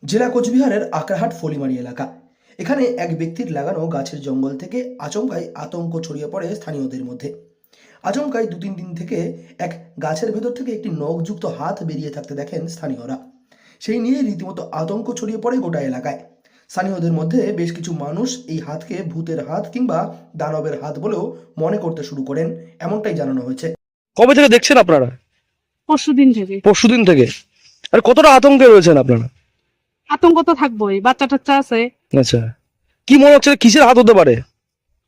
জেলা কোচবিহারের আকরাহাট ফলিমারি এলাকা। এখানে এক ব্যক্তির লাগানো গাছের জঙ্গল থেকে আচমকাই আতঙ্ক ছড়িয়ে পড়ে স্থানীয়দের মধ্যে। আচমকাই 2-3 দিন থেকে এক গাছের ভেতর থেকে একটি নখযুক্ত হাত বেরিয়ে থাকতে দেখেন স্থানীয়রা। সেই নিয়ে রীতিমতো আতঙ্ক ছড়িয়ে পড়ে গোটা এলাকায়। স্থানীয়দের মধ্যে বেশ কিছু মানুষ এই হাতকে ভূতের হাত কিংবা দানবের হাত বলেও মনে করতে শুরু করেন, এমনটাই জানানো হয়েছে। কবে থেকে দেখছেন আপনারা? পরশুদিন থেকে। পরশুদিন থেকে। আর কতটা আতঙ্কে রয়েছেন আপনারা? আতঙ্ক তো থাকবোই, বাচ্চা টাচ্চা আছে। আচ্ছা, কি মনে হচ্ছে কিসের হাত হতে পারে?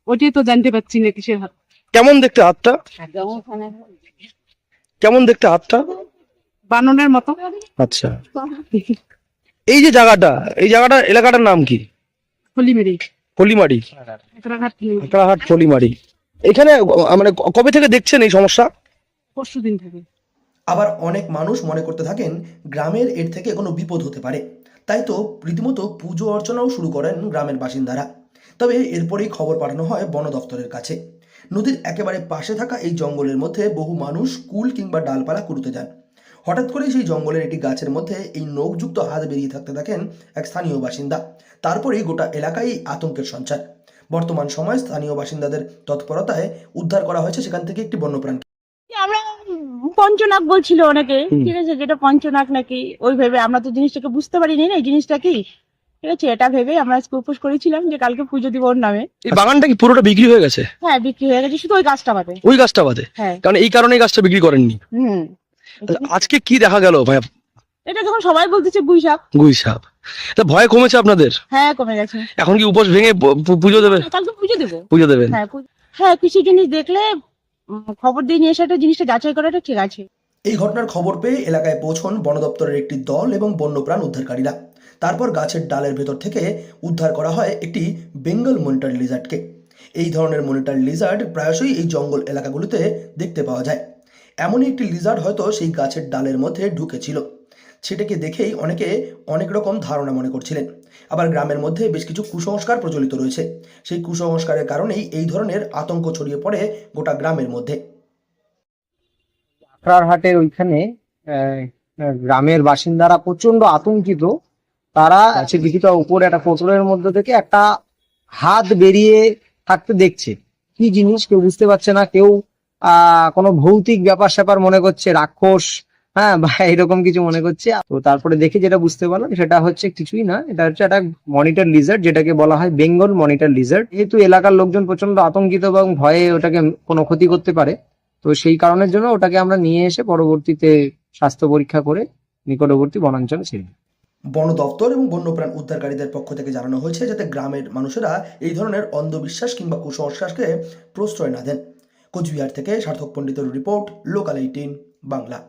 ওইটাই তো জানতে পারছি না কিসের হাত। কেমন দেখতে হাতটা? কেমন দেখতে হাতটা? বাননের মতো। আচ্ছা, এই যে জায়গাটা, এই জায়গাটা এলাকাটার নাম কি? হলিমেরি ফলিমারি। একরাঘাট। আকরাহাট ফলিমারি। এখানে মানে কবে থেকে দেখছেন এই সমস্যা? পরশুদিন থেকে। আবার অনেক মানুষ মনে করতে থাকেন গ্রামের এর থেকে কোনো বিপদ হতে পারে, তাই তো রীতিমতো পুজো অর্চনাও শুরু করেন গ্রামের বাসিন্দারা। তবে এরপরেই খবর পাঠানো হয় বন দফতরের কাছে। নদীর একেবারে পাশে থাকা এই জঙ্গলের মধ্যে বহু মানুষ কুল কিংবা ডালপালা কুড়োতে যান। হঠাৎ করেই সেই জঙ্গলের একটি গাছের মধ্যে এই নখযুক্ত হাত বেরিয়ে থাকতে দেখেন এক স্থানীয় বাসিন্দা। তারপরেই গোটা এলাকায় আতঙ্কের সঞ্চার। বর্তমান সময় স্থানীয় বাসিন্দাদের তৎপরতায় উদ্ধার করা হয়েছে সেখান থেকে একটি বন্যপ্রাণ। আমরা পঞ্চনাক বলছিল অনেকে, হুম। ঠিক আছে, যেটা পঞ্চনাক নাকি, ওই ভেবে আমরা তো জিনিসটাকে বুঝতে পারিনি না এই জিনিসটা কি, ঠিক আছে, এটা ভেবে আমরা আজকে উপোস করেছিলাম যে কালকে পুজো দিব ওর নামে। এই বাগানটা কি পুরোটা বিক্রি হয়ে গেছে? হ্যাঁ, বিক্রি হয়ে গেছে, শুধু ওই গাছটা বাদে। ওই গাছটা বাদে? হ্যাঁ। কারণ এই কারণে এই গাছটা বিক্রি করেননি। হুম। আজকে কি দেখা গেল ভাই? এটা যখন সবাই বলতেছে গুইসাপ। গুই সাপ। তা ভয় কমেছে আপনাদের? হ্যাঁ, কমে গেছে। এখন কি উপোস ভেঙে পুজো দেবে? কালকে পুজো দেবো। পুজো দেবেন? হ্যাঁ, হ্যাঁ, কিছু জিনিস দেখলে খবর দিয়ে নিয়ে এসে জিনিসটা যাচাই করাটা ঠিক আছে। এই ঘটনার খবর পেয়ে এলাকায় পৌঁছন বন দপ্তরের একটি দল এবং বন্যপ্রাণ উদ্ধারকারীরা। তারপর গাছের ডালের ভেতর থেকে উদ্ধার করা হয় একটি বেঙ্গল মনিটর লিজার্ডকে। এই ধরনের মনিটর লিজার্ড প্রায়শই এই জঙ্গল এলাকাগুলোতে দেখতে পাওয়া যায়। এমনই একটি লিজার্ড হয়তো সেই গাছের ডালের মধ্যে ঢুকেছিল। সেটাকে দেখেই অনেকে অনেক রকম ধারণা মনে করছিলেন। আবার গ্রামের মধ্যে বেশ কিছু কুসংস্কার প্রচলিত রয়েছে। সেই কুসংস্কারের কারণেই এই ধরনের আতঙ্ক ছড়িয়ে পড়ে গোটা গ্রামের মধ্যে। আকরারহাটের ওইখানে গ্রামের বাসিন্দারা প্রচন্ড আতঙ্কিত। তারা গাছের কিছুটা উপরে একটা কোটরের মধ্যে থেকে একটা হাত বেরিয়ে থাকতে দেখছে। কি জিনিস কেউ বুঝতে পারছে না, কেউ কোনো ভৌতিক ব্যাপার স্যাপার মনে করছে, রাক্ষস, হ্যাঁ, বা এরকম কিছু মনে করছে। তো তারপরে দেখে যেটা বুঝতে পারলাম সেটা হচ্ছে কিছুই না, এটা হচ্ছে একটা মনিটর লিজার্ড, যেটাকে বলা হয় বেঙ্গল মনিটর লিজার্ড। যেহেতু এলাকার লোকজন প্রচন্ড আতঙ্কিত এবং ভয়ে ওটাকে কোনো ক্ষতি করতে পারে, তো সেই কারণের জন্য ওটাকে আমরা নিয়ে এসে পরবর্তীতে স্বাস্থ্য পরীক্ষা করে নিকটবর্তী বনাঞ্চলে ছেড়ে দিই। বন দপ্তর এবং বন্যপ্রাণ উদ্ধারকারীদের পক্ষ থেকে জানানো হয়েছে যাতে গ্রামের মানুষেরা এই ধরনের অন্ধবিশ্বাস কিংবা কুসংস্কারকে প্রশ্রয় না দেন। কোচবিহার থেকে সার্থক পণ্ডিতের রিপোর্ট, লোকাল 18 বাংলা।